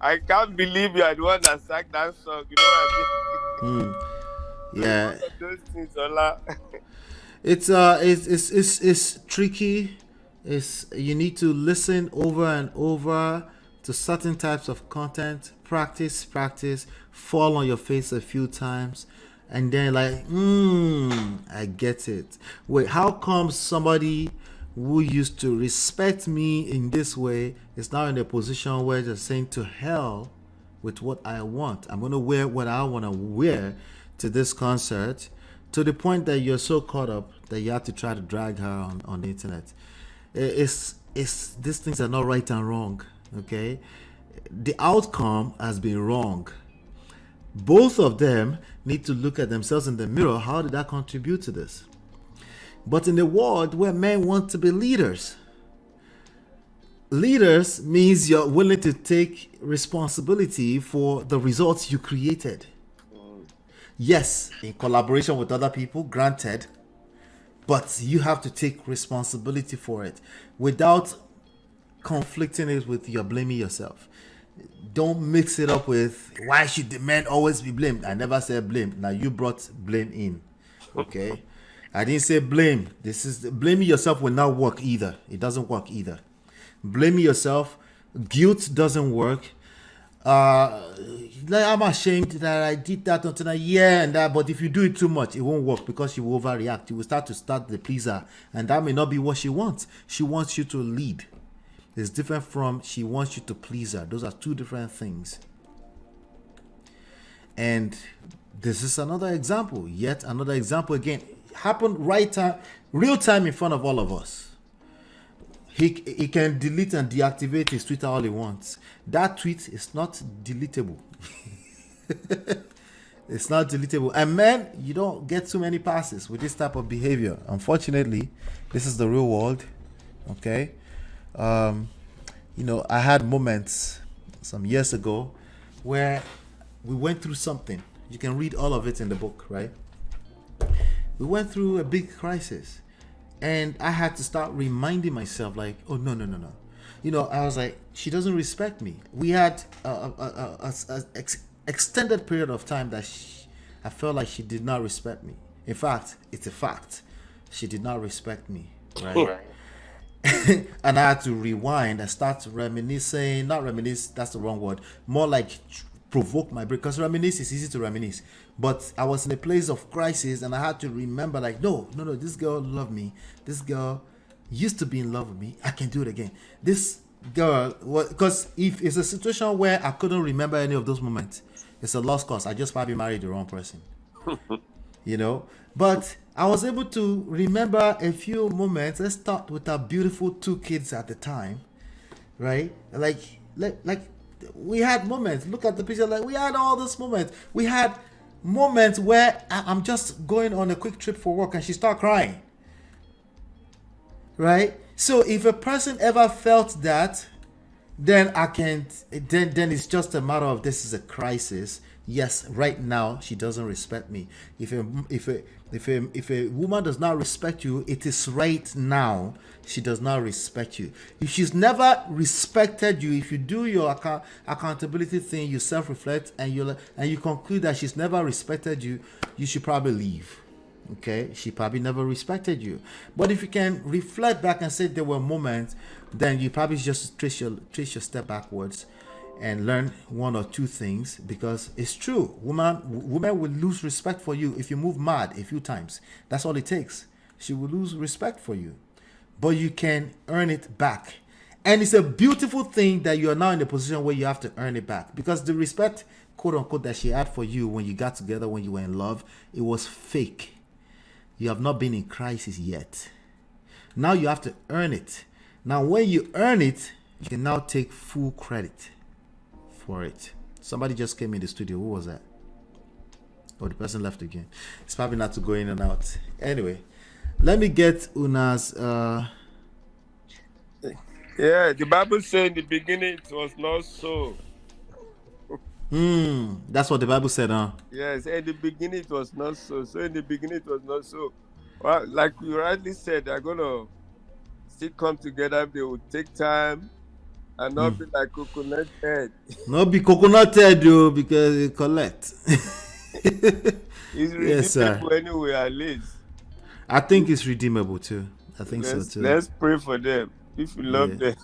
I can't believe you are the one that sang that song. You know what I mean? Hmm. So it's Yeah, one of those things, Ola. it's tricky. It's you need to listen over and over to certain types of content. Practice, fall on your face a few times, and then like, I get it. Wait, how come somebody who used to respect me in this way is now in a position where they're saying to hell with what I want. I'm going to wear what I want to wear to this concert, to the point that you're so caught up that you have to try to drag her on the internet. It's these things are not right and wrong. Okay, the outcome has been wrong. Both of them need to look at themselves in the mirror. How did I contribute to this? But in a world where men want to be leaders, leaders means you're willing to take responsibility for the results you created. Mm. Yes, in collaboration with other people, granted, but you have to take responsibility for it without conflicting it with you're blaming yourself. Don't mix it up with why should the men always be blamed. I never said blame. Now you brought blame in. Okay? I didn't say blame. This is blaming yourself will not work either. It doesn't work either. Blaming yourself, guilt doesn't work. Like I'm ashamed that I did that until yeah and that, but if you do it too much, it won't work because you will overreact. You will start the pleaser, and that may not be what she wants. She wants you to lead. It's different from she wants you to please her. Those are two different things. And this is another example. Yet another example again. Happened right time, real time in front of all of us. He can delete and deactivate his Twitter all he wants. That tweet is not deletable. It's not deletable. And man, you don't get too many passes with this type of behavior. Unfortunately, this is the real world. Okay. Um, I had moments some years ago where we went through something. You can read all of it in the book, right? We went through a big crisis, and I had to start reminding myself, like, oh no, no, no, no. I was like, she doesn't respect me. We had extended period of time that I felt like she did not respect me. In fact, it's a fact. She did not respect me, right? And I had to rewind and start reminiscing. Not reminisce, that's the wrong word. More like provoke my brain. Because reminisce is easy to reminisce. But I was in a place of crisis and I had to remember, like, no, no, no, this girl loved me. This girl used to be in love with me. I can do it again. This girl, because if it's a situation where I couldn't remember any of those moments, it's a lost cause. I just probably married the wrong person. But I was able to remember a few moments. Let's start with our beautiful two kids at the time, right? Like we had moments. Look at the picture. Like we had all those moments. We had moments where I'm just going on a quick trip for work and she start crying, right? So if a person ever felt that, then I can't. Then it's just a matter of this is a crisis. Yes, right now she doesn't respect me. If a woman does not respect you, it is right now she does not respect you. If she's never respected you, if you do your accountability thing, you self-reflect and you conclude that she's never respected you, you should probably leave. Okay, she probably never respected you. But if you can reflect back and say there were moments, then you probably just trace your step backwards and learn one or two things, because it's true. Women will lose respect for you if you move mad a few times. That's all it takes. She will lose respect for you, but you can earn it back. And it's a beautiful thing that you are now in a position where you have to earn it back, because the respect, quote unquote, that she had for you when you got together, when you were in love, it was fake. You have not been in crisis yet. Now you have to earn it. Now, when you earn it, you can now take full credit for it. Somebody just came in the studio. Who was that? Oh, the person left again. It's probably not to go in and out. Anyway, let me get Una's. Yeah, the Bible said in the beginning it was not so. That's what the Bible said, huh? Yes, in the beginning it was not so. So in the beginning it was not so. Well, like you rightly said, they're gonna still come together. They will take time. And not be like coconut head. Not be coconut head though, because it collect. It's Yes, sir. redeemable anyway, at least. I think it's redeemable too. I think so too. Let's pray for them if you love Yeah.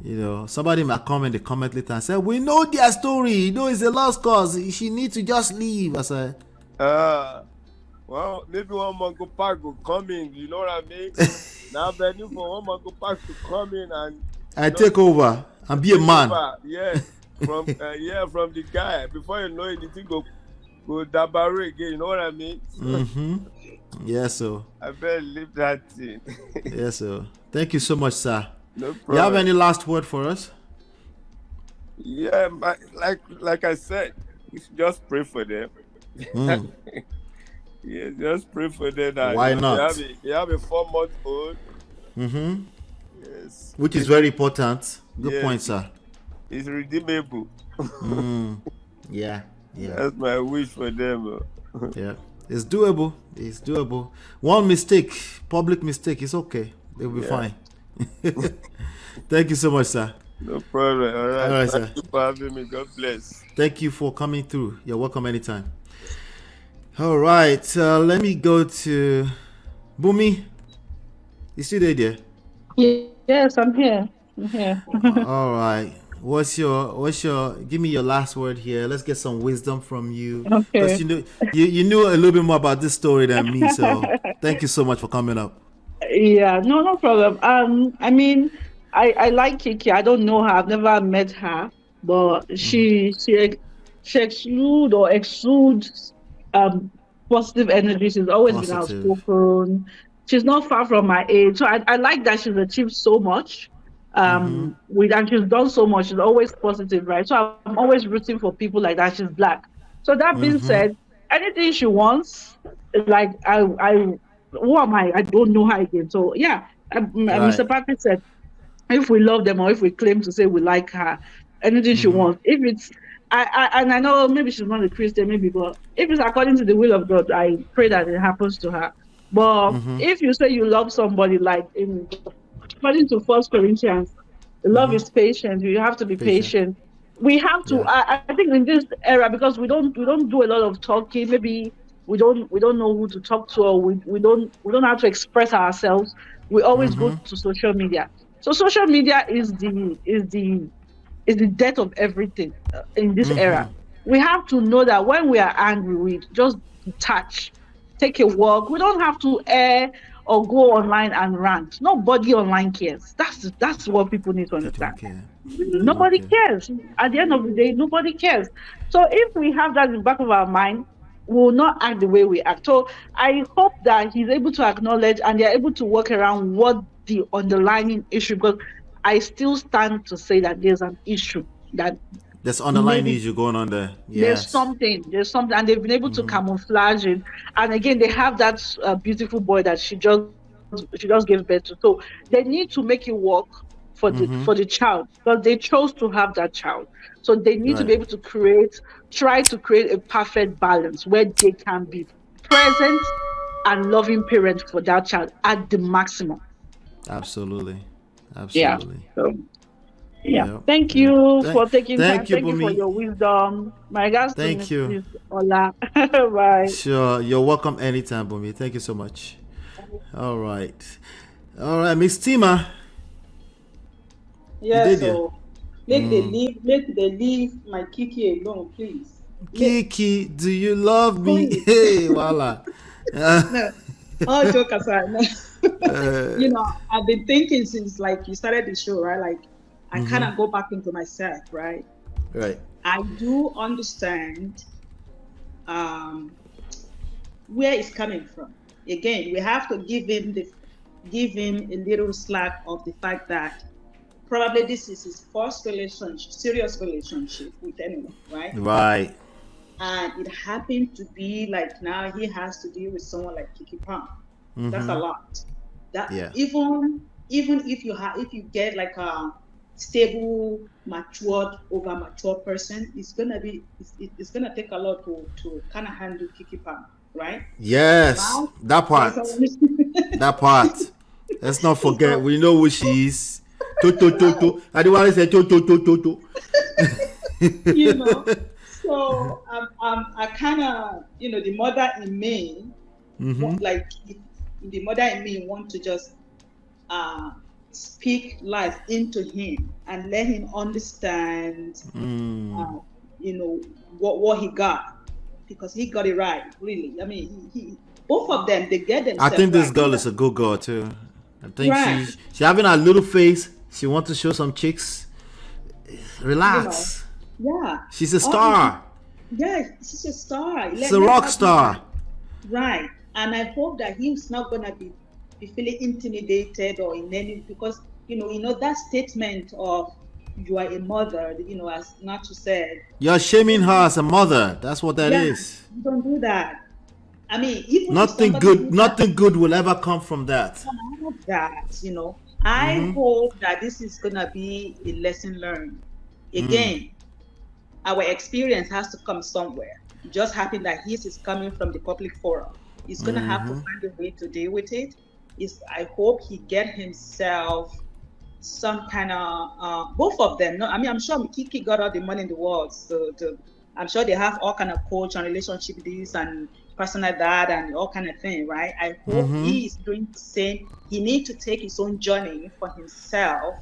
them. Somebody might come in the comment later and say, "We know their story. It's a lost cause. She needs to just leave." I said, Well, maybe one Mango Park will come in. You know what I mean? Now, Benny for one Mango Park to come in and "I take over and be a man." Yeah, from the guy. Before you know it, the thing go dabare again. You know what I mean? Yes, sir. I better leave that thing. Yes, sir. Thank you so much, sir. No problem. You have any last word for us? Yeah, like I said, we should just pray for them. Yeah, just pray for them. Why not? They have a 4-month-old. Yes. Which is very important. Good point, sir. It's redeemable. Yeah. That's my wish for them. Yeah. It's doable. It's doable. One mistake, public mistake, is okay. They'll be fine. Thank you so much, sir. No problem. All right, sir. Thank you for having me. God bless. Thank you for coming through. You're welcome anytime. All right. Let me go to Bumi. You still there? Yes, I'm here. All right. What's your give me your last word here. Let's get some wisdom from you. Okay. Because you knew a little bit more about this story than me, so thank you so much for coming up. Yeah, no problem. I mean, I like Keke. I don't know her. I've never met her, but she exudes positive energy. She's always been outspoken. She's not far from my age, so I like that she's achieved so much. And she's done so much. She's always positive, right? So I'm always rooting for people like that. She's black. So that being said, anything she wants, like who am I? I don't know her again. So yeah, Mr. Patrick said, if we love them or if we claim to say we like her, anything she wants. If it's I know maybe she's not a Christian, maybe, but if it's according to the will of God, I pray that it happens to her. But if you say you love somebody, like according to 1 Corinthians, love is patient. You have to be patient. We have to. I think in this era, because we don't do a lot of talking. Maybe we don't know who to talk to, or we don't have to express ourselves. We always go to social media. So social media is the death of everything in this era. We have to know that when we are angry, we just detach, take a walk. We don't have to air or go online and rant. Nobody online cares. That's what people need to understand. Nobody cares. At the end of the day, nobody cares. So if we have that in the back of our mind, we will not act the way we act. So I hope that he's able to acknowledge and they're able to work around what the underlying issue, because I still stand to say that there's an issue, that there's underlying issue going on there. Yes. There's something, and they've been able to camouflage it. And again, they have that beautiful boy that she just gave birth to. So they need to make it work for the child, because they chose to have that child. So they need to be able to try to create a perfect balance where they can be present and loving parents for that child at the maximum. Absolutely. Yeah. So, thank you for taking time. Thank you for your wisdom. My regards to Ms. Ola. Bye. Sure. You're welcome anytime, Bumi. Thank you so much. All right, Miss Tima. Yeah, so make they leave my Keke alone, please. Keke, do you love me? Hey, voila. All joke aside, I've been thinking since like you started the show, right? Like I kind of go back into myself, right? Right. I do understand where it's coming from. Again, we have to give him a little slack of the fact that probably this is his first serious relationship with anyone, right? Right. And it happened to be like now he has to deal with someone like Keke Palm. That's a lot. Even if you get like a stable, over mature person, it's gonna take a lot to kind of handle Keke Palm, right? Yes, now, that part. That part. Let's not forget, we know who she is. To. I don't want to say to. You know, so I kind of, you know, the mother in me, like the mother in me want to just speak life into him and let him understand, you know, what he got, because he got it right, really. I mean, he both of them, they get themselves. I think this right. girl is a good girl too. I think she having a little face. She wants to show some chicks. Relax. You know, yeah. She's a star. Yeah, she's a star. She's a rock star. Right. And I hope that he's not gonna be feeling intimidated or in any, because you know that statement of you are a mother, you know, as Nacho said. You're shaming her as a mother. That's what that is. Don't do that. I mean, even nothing good will ever come from that. You know, I hope that this is gonna be a lesson learned. Again, our experience has to come somewhere. It just happened that his is coming from the public forum. He's gonna have to find a way to deal with it. I hope he get himself some kind of both of them. No, I mean, I'm sure Keke got all the money in the world, so I'm sure they have all kind of coach and relationship this and personal that and all kind of thing, right? I hope he is doing the same. He needs to take his own journey for himself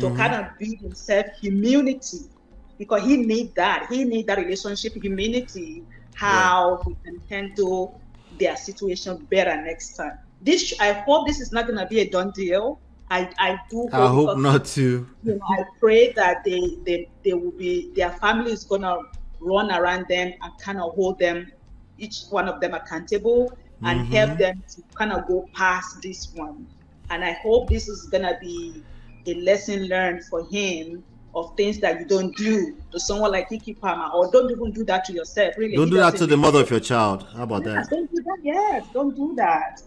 to kind of build himself humility, because he need that. He need that relationship humility, how he can handle their situation better next time. I hope this is not gonna be a done deal. I hope not too. You know, I pray that they will be, their family is gonna run around them and kind of hold them, each one of them accountable, and help them to kind of go past this one. And I hope this is gonna be a lesson learned for him of things that you don't do to someone like Keke Palmer, or don't even do that to yourself. Really, don't do that to the mother of your child. How about that? Don't do that. Yes, don't do that.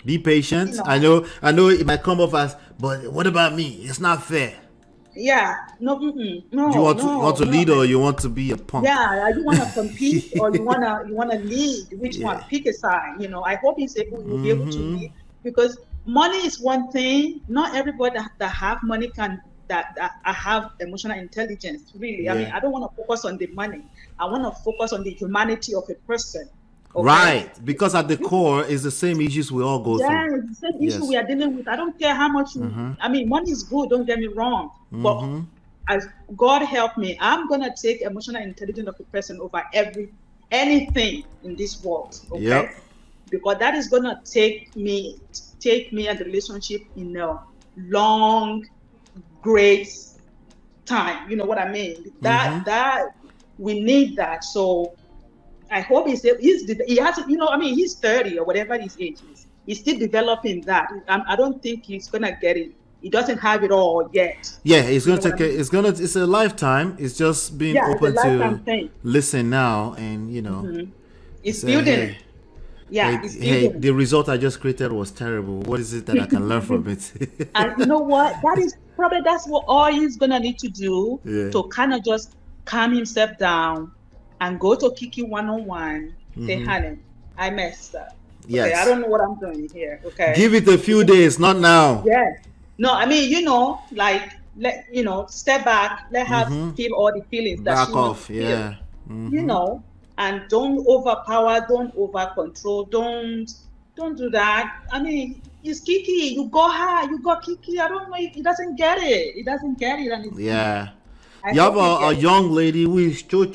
Be patient. You know, I know it might come off as, but what about me? It's not fair. Yeah, no. You want to lead, or you want to be a punk? Yeah, you want to compete, or you wanna lead. Which one? Pick a side. You know, I hope will be able to lead, because money is one thing. Not everybody that have money can. That I have emotional intelligence, really. I mean, I don't want to focus on the money. I want to focus on the humanity of a person. Okay? Right, because at the core is the same issues we all go through. Yeah, it's the same issue we are dealing with. I don't care how much I mean, money is good, don't get me wrong. But as God help me, I'm gonna take emotional intelligence of a person over anything in this world. Okay. Yep. Because that is gonna take me and the relationship in a long, great time. You know what I mean? That we need that. So I hope he has, you know, I mean, he's 30 or whatever his age is. He's still developing that. I don't think he's gonna get it. He doesn't have it all yet. Yeah, it's gonna take it's a lifetime. It's just being open to listen now, and you know, it's building. The result I just created was terrible. What is it that I can learn from it? And you know what? That's what all he's gonna need to do to kind of just calm himself down and go to Keke one-on-one. Say, honey, I messed up. Yes. Okay, I don't know what I'm doing here. Okay. Give it a few days, not now. Yes. No, I mean, you know, like step back, let her feel all the feelings that she wants to feel. You know. And don't overpower, don't over control, don't do that. I mean, it's Keke. You got her, you got Keke. I don't know. He doesn't get it. He doesn't get it, and you have a young lady who is cho,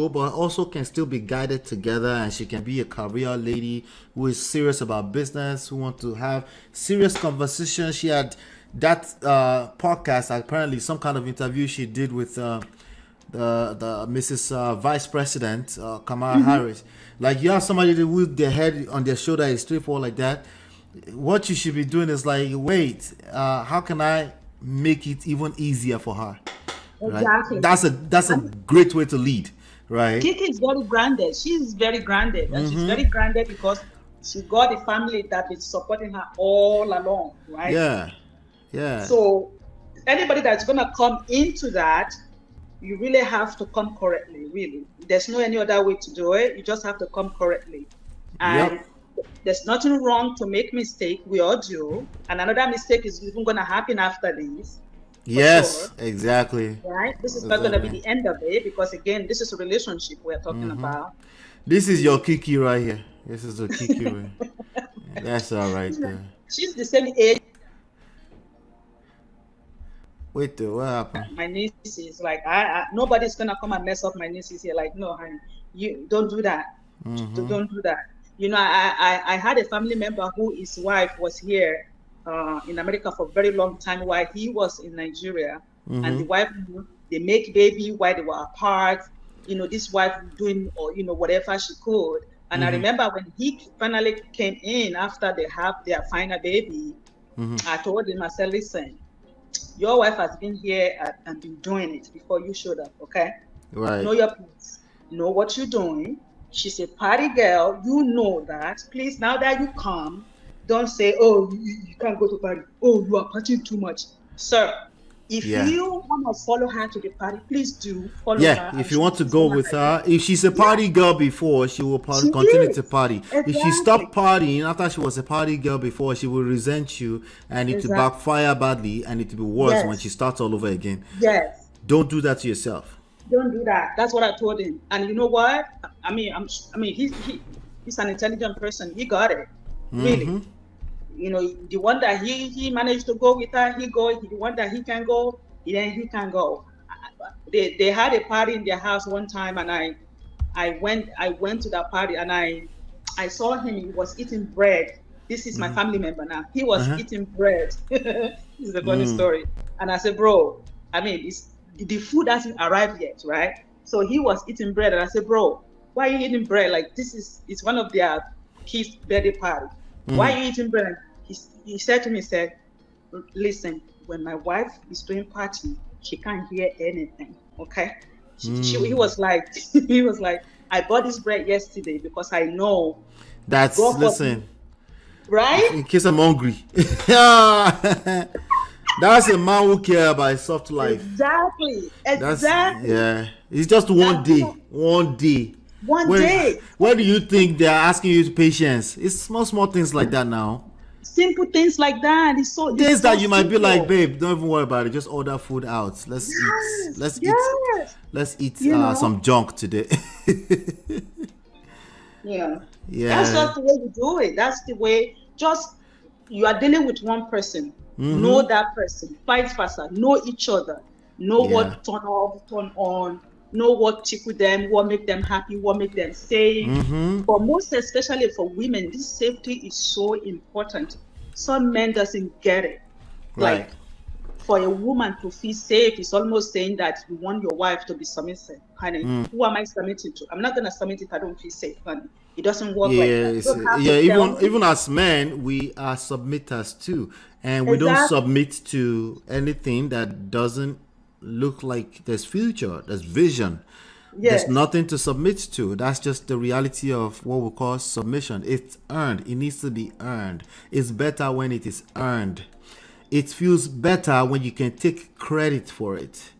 but also can still be guided together, and she can be a career lady who is serious about business, who want to have serious conversations. She had that podcast, apparently some kind of interview she did with the Mrs. Vice President Kamala Harris. Like, you have somebody with their head on their shoulder is straightforward like that. What you should be doing is like, wait, how can I make it even easier for her? Exactly. Right? That's a great way to lead, right? Keke is very grounded. She's very grounded, and she's very grounded because she got a family that is supporting her all along, right? Yeah. So anybody that's gonna come into that, you really have to come correctly, really. There's no any other way to do it. You just have to come correctly. And There's nothing wrong to make mistake. We all do. And another mistake is even going to happen after this. Yes, sure. exactly. Right? This is not going to be the end of it, because again, this is a relationship we're talking about. This is your Keke right here. This is the Keke right. That's all right there. She's the same age. Wait, what happened? My nieces, like nobody's gonna come and mess up my nieces here. Like, no, honey, you don't do that. Don't do that. You know, I had a family member who his wife was here in America for a very long time while he was in Nigeria, and the wife, they make baby while they were apart. You know, this wife doing, or you know, whatever she could. And I remember when he finally came in after they have their final baby, I told him, I said, listen, your wife has been here and been doing it before you showed up, okay? Right. Know your place. Know what you're doing. She's a party girl. You know that. Please, now that you come, don't say, oh, you can't go to party. Oh, you are partying too much. Sir, if you want to follow her to the party, please do follow her. Yeah, if you want to go with her, if she's a party girl before, she will continue to party. Exactly. If she stopped partying after she was a party girl before, she will resent you, and it will backfire badly, and it will be worse when she starts all over again. Yes. Don't do that to yourself. Don't do that. That's what I told him. And you know what? I mean, he's an intelligent person. He got it. Really. You know, the one that he managed to go with her, he go. The one that he can go, then he can go. They had a party in their house one time, and I went to that party, and I saw him. He was eating bread. This is my family member now. He was eating bread. This is a funny story. And I said, bro, I mean, the food hasn't arrived yet, right? So he was eating bread, and I said, bro, why are you eating bread? Like, it's one of their kids' birthday party. Why are you eating bread? He said to me, listen, when my wife is doing party, she can't hear anything. Okay. He was like, I bought this bread yesterday because I know. Listen. Right? In case I'm hungry. That's a man who cares about his soft life. Exactly. It's just one day. One day. Where do you think they're asking you to patience? It's small things like that now. Simple things like that. Things that you might be like, babe, don't even worry about it. Just order food out. Let's eat some junk today. Yeah. That's just the way you do it. That's the way. Just you are dealing with one person. Know that person. Vice versa. Know each other. Know what turn off, turn on. Know what tickle them, what make them happy, what make them safe. But most especially for women, this safety is so important. Some men doesn't get it. Right. Like, for a woman to feel safe, it's almost saying that you want your wife to be submissive. Honey, who am I submitting to? I'm not gonna submit if I don't feel safe, honey. It doesn't work like that. Even as men, we are submitters too, and we don't submit to anything that doesn't look like there's future, there's vision. There's nothing to submit to. That's just the reality of what we call submission. It's earned. It needs to be earned. It's better when it is earned. It feels better when you can take credit for it,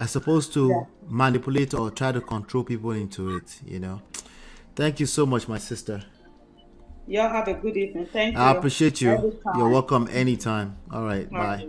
as opposed to manipulate or try to control people into it, you know. Thank you so much, my sister. Y'all have a good evening. Thank you. I appreciate you. You're welcome anytime. All right. Bye.